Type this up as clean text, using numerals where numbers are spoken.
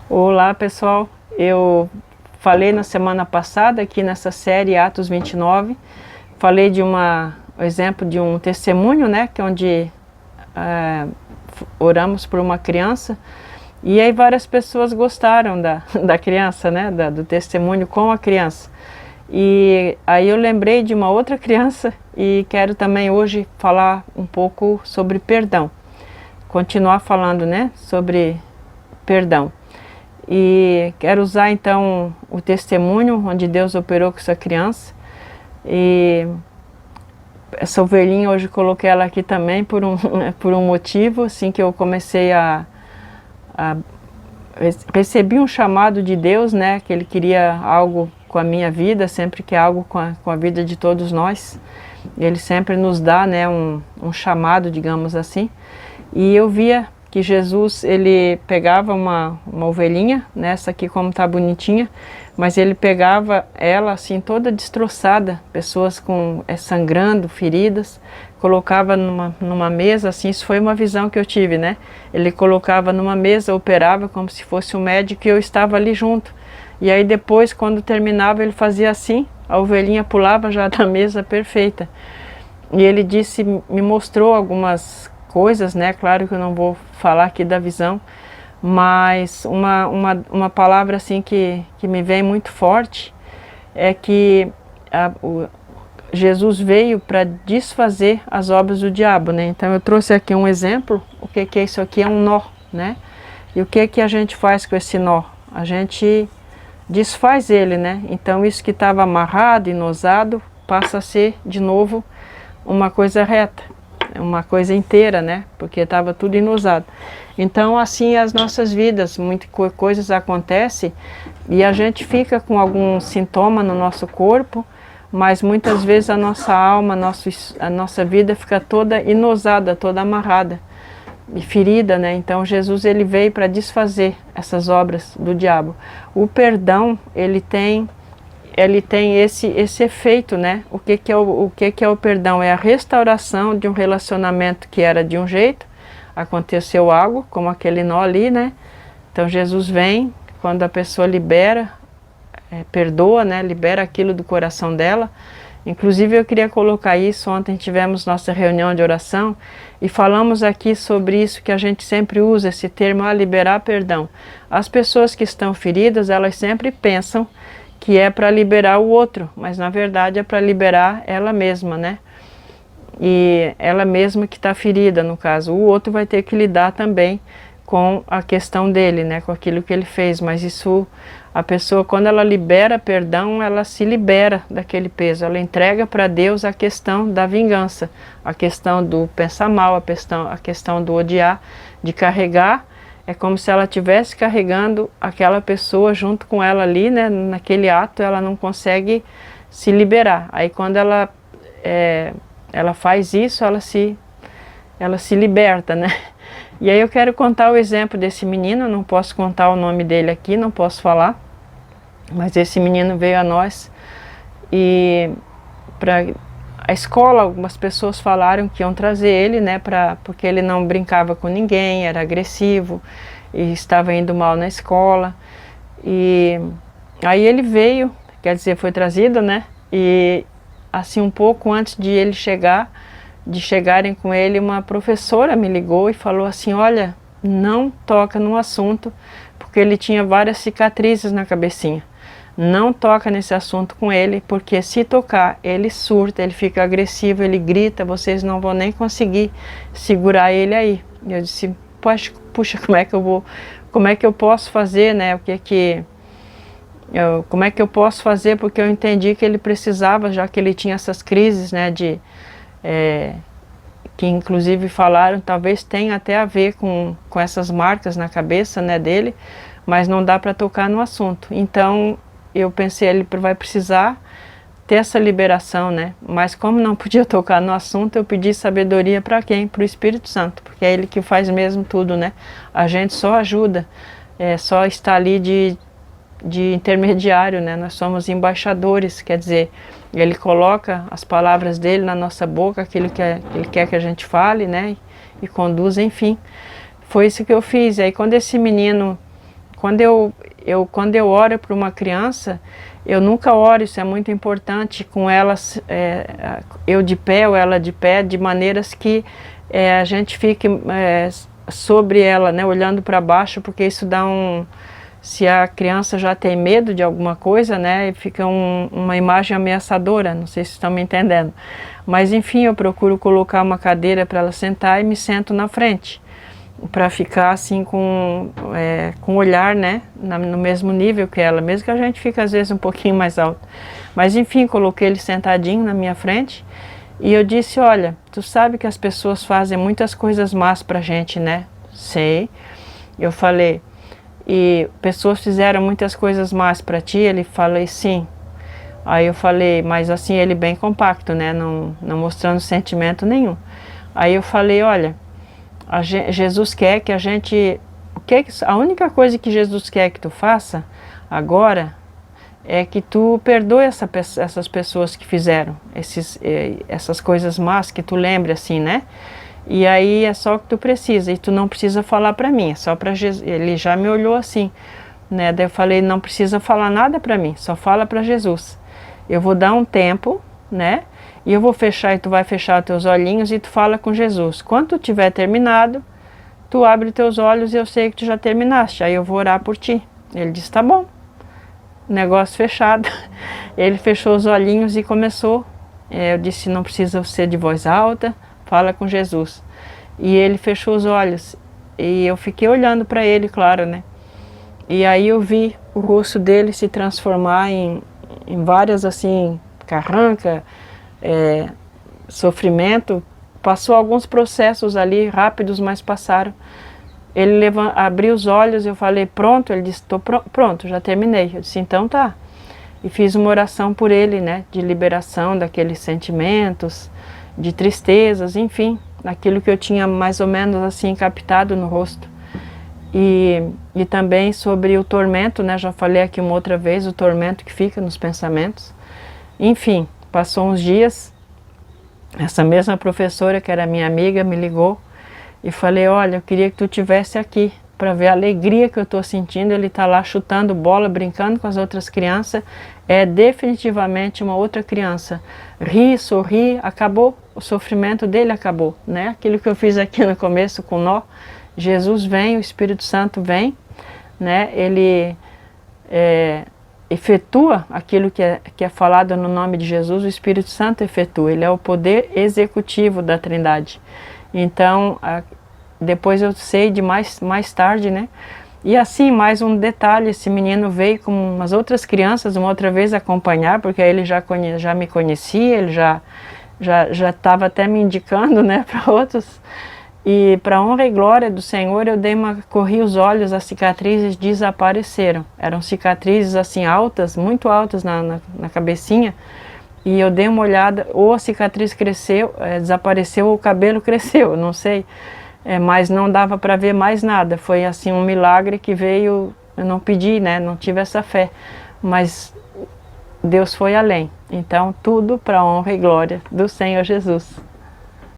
Olá pessoal, eu falei na semana passada aqui nessa série Atos 29, falei de um exemplo de um testemunho, né, que é onde oramos por uma criança, e aí várias pessoas gostaram da criança, né, do testemunho com a criança. E aí eu lembrei de uma outra criança e quero também hoje falar um pouco sobre perdão, continuar falando, né, sobre perdão. E quero usar então o testemunho onde Deus operou com essa criança. E essa ovelhinha hoje coloquei ela aqui também por um motivo, assim que eu comecei recebi um chamado de Deus, né, que Ele queria algo com a minha vida, sempre que algo com a vida de todos nós. Ele sempre nos dá, né, um chamado, digamos assim. E eu via que Jesus, ele pegava uma ovelhinha, nessa aqui como tá bonitinha, mas ele pegava ela assim toda destroçada, pessoas com sangrando, feridas, colocava numa mesa, assim, isso foi uma visão que eu tive, né? Ele colocava numa mesa, operava como se fosse um médico e eu estava ali junto. E aí depois, quando terminava, ele fazia assim, a ovelhinha pulava já da mesa perfeita. E ele disse, me mostrou algumas coisas, né? Claro que eu não vou falar aqui da visão, mas uma palavra assim que me vem muito forte é que Jesus veio para desfazer as obras do diabo, né? Então eu trouxe aqui um exemplo, o que é isso aqui? É um nó, né? E o que a gente faz com esse nó? A gente desfaz ele, né? Então isso que estava amarrado e nosado passa a ser de novo uma coisa reta, uma coisa inteira, né? Porque estava tudo inosado. Então, assim, as nossas vidas, muitas coisas acontecem e a gente fica com algum sintoma no nosso corpo, mas muitas vezes a nossa alma, a nossa vida fica toda inosada, toda amarrada e ferida, né? Então, Jesus, ele veio para desfazer essas obras do diabo. O perdão, ele tem esse efeito, né? O que é o perdão? É a restauração de um relacionamento que era de um jeito, aconteceu algo, como aquele nó ali, né? Então Jesus vem, quando a pessoa libera, perdoa, né? Libera aquilo do coração dela. Inclusive eu queria colocar isso, ontem tivemos nossa reunião de oração e falamos aqui sobre isso que a gente sempre usa, esse termo, liberar perdão. As pessoas que estão feridas, elas sempre pensam que é para liberar o outro, mas na verdade é para liberar ela mesma, né? E ela mesma que está ferida, no caso. O outro vai ter que lidar também com a questão dele, né? Com aquilo que ele fez, mas isso, a pessoa, quando ela libera perdão, ela se libera daquele peso, ela entrega para Deus a questão da vingança, a questão do pensar mal, a questão do odiar, de carregar. É como se ela estivesse carregando aquela pessoa junto com ela ali, né? Naquele ato, ela não consegue se liberar. Aí quando ela faz isso, ela se liberta, né? E aí eu quero contar o exemplo desse menino, eu não posso contar o nome dele aqui, não posso falar, mas esse menino veio a nós e para a escola, algumas pessoas falaram que iam trazer ele, né, porque ele não brincava com ninguém, era agressivo e estava indo mal na escola. E aí ele veio, quer dizer, foi trazido, né, e assim um pouco antes de ele chegarem com ele, uma professora me ligou e falou assim, olha, não toca no assunto, porque ele tinha várias cicatrizes na cabecinha. Não toca nesse assunto com ele, porque se tocar, ele surta, ele fica agressivo, ele grita, vocês não vão nem conseguir segurar ele aí. E eu disse, puxa, como é que eu posso fazer, né? Como é que eu posso fazer? Porque eu entendi que ele precisava, já que ele tinha essas crises, né, que inclusive falaram, talvez tenha até a ver com essas marcas na cabeça, né, dele, mas não dá para tocar no assunto. Então, eu pensei, ele vai precisar ter essa liberação, né? Mas como não podia tocar no assunto, eu pedi sabedoria para quem? Para o Espírito Santo, porque é ele que faz mesmo tudo, né? A gente só ajuda, só está ali de intermediário, né? Nós somos embaixadores, quer dizer, ele coloca as palavras dele na nossa boca, aquilo que ele quer que a gente fale, né? E conduz, enfim. Foi isso que eu fiz. Aí quando esse menino quando eu oro para uma criança, eu nunca oro, isso é muito importante, com elas, eu de pé ou ela de pé, de maneiras que a gente fique sobre ela, né, olhando para baixo, porque isso dá se a criança já tem medo de alguma coisa, né, fica uma imagem ameaçadora, não sei se estão me entendendo. Mas enfim, eu procuro colocar uma cadeira para ela sentar e me sento na frente, para ficar assim com o olhar, né, no mesmo nível que ela, mesmo que a gente fique às vezes um pouquinho mais alto. Mas enfim, coloquei ele sentadinho na minha frente e eu disse, olha, tu sabe que as pessoas fazem muitas coisas más pra gente, né? Sei. Eu falei, e pessoas fizeram muitas coisas más pra ti? Ele falou, sim. Aí eu falei, mas assim, ele bem compacto, né, não mostrando sentimento nenhum. Aí eu falei, olha, Jesus quer que a gente, a única coisa que Jesus quer que tu faça agora é que tu perdoe essas pessoas que fizeram essas coisas más, que tu lembre assim, né? E aí é só o que tu precisa, e tu não precisa falar para mim, é só para Jesus. Ele já me olhou assim, né? Daí eu falei, não precisa falar nada para mim, só fala para Jesus. Eu vou dar um tempo, né? E eu vou fechar e tu vai fechar os teus olhinhos e tu fala com Jesus. Quando tu tiver terminado, tu abre os teus olhos e eu sei que tu já terminaste. Aí eu vou orar por ti. Ele disse, tá bom. Negócio fechado. Ele fechou os olhinhos e começou. Eu disse, não precisa ser de voz alta, fala com Jesus. E ele fechou os olhos. E eu fiquei olhando para ele, claro, né? E aí eu vi o rosto dele se transformar em várias, assim, carranca, sofrimento. Passou alguns processos ali rápidos, mas passaram. Ele abriu os olhos, eu falei, pronto? Ele disse, tô pronto, já terminei. Eu disse, então tá. E fiz uma oração por ele, né, de liberação daqueles sentimentos, de tristezas, enfim, daquilo que eu tinha mais ou menos assim captado no rosto. E também sobre o tormento, né, já falei aqui uma outra vez, o tormento que fica nos pensamentos. Enfim, passou uns dias, essa mesma professora, que era minha amiga, me ligou e falei, olha, eu queria que tu estivesse aqui para ver a alegria que eu estou sentindo. Ele está lá chutando bola, brincando com as outras crianças, é definitivamente uma outra criança. Ri, sorri, acabou, o sofrimento dele acabou, né? Aquilo que eu fiz aqui no começo com nó, Jesus vem, o Espírito Santo vem, né? Ele efetua aquilo que é falado no nome de Jesus, o Espírito Santo efetua, ele é o poder executivo da Trindade. Então, depois eu sei de mais tarde, né? E assim, mais um detalhe, esse menino veio com umas outras crianças uma outra vez acompanhar, porque ele já me conhecia, ele já estava até me indicando, né, para outros. E para honra e glória do Senhor, eu corri os olhos, as cicatrizes desapareceram. Eram cicatrizes assim altas, muito altas na cabecinha. E eu dei uma olhada, ou a cicatriz cresceu, desapareceu, ou o cabelo cresceu, não sei. Mas não dava para ver mais nada. Foi assim um milagre que veio, eu não pedi, né? Não tive essa fé. Mas Deus foi além. Então tudo para honra e glória do Senhor Jesus.